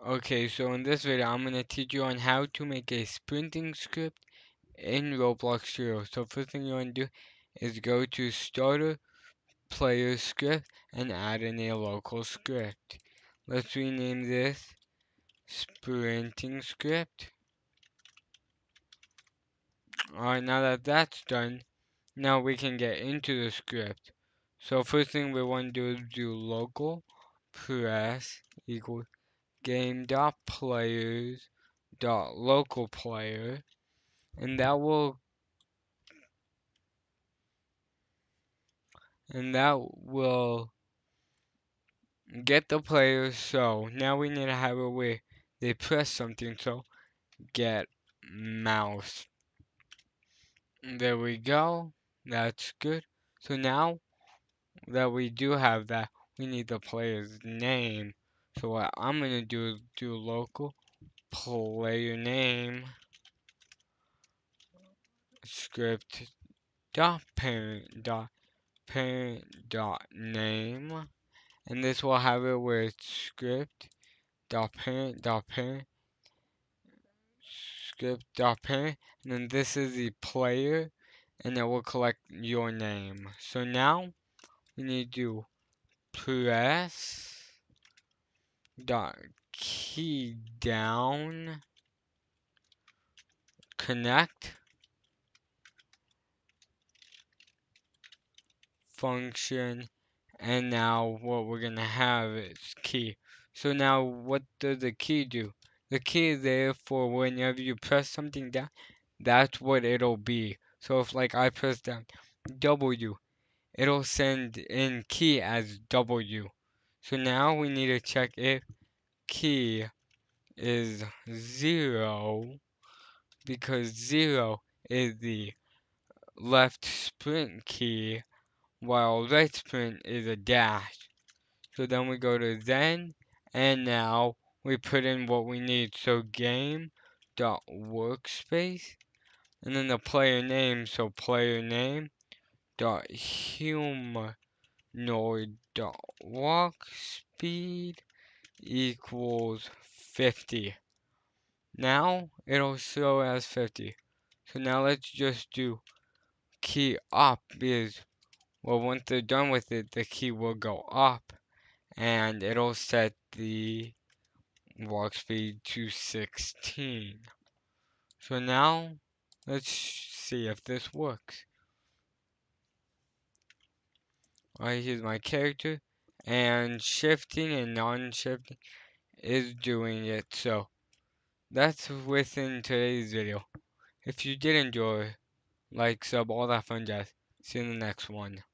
Okay, so in this video, I'm going to teach you on how to make a sprinting script in Roblox Studio. So first thing you want to do is go to Starter, Player Script, and add in a local script. Let's rename this Sprinting Script. Alright, now that that's done, now we can get into the script. So first thing we want to do is do local press equals game.players.localPlayer, and that will get the players. So now we need to have it where they press something. So get mouse. There we go. That's good. So now that we do have that, we need the player's name. So what I'm gonna do is do local player name script dot parent dot name, and this will have it where it's script dot parent script dot parent, and then this is the player, and it will collect your name. So now we need to press dot key down connect function, and now what we're gonna have is key. So now what does the key do? The key is there for whenever you press something down, that's what it'll be. So if like I press down W, it'll send in key as W. So now we need to check if key is 0, because 0 is the left sprint key while right sprint is a dash. So then we go to then, and now we put in what we need. So game dot workspace, and then the player name. So player name dot humanoid dot walk speed equals 50. Now it'll show as 50. So now let's just do key up, because well, once they're done with it, the key will go up, and it'll set the walk speed to 16. So now let's see if this works. Alright, here's my character, and shifting and non-shifting is doing it. So that's within today's video. If you did enjoy, like, sub, all that fun jazz. See you in the next one.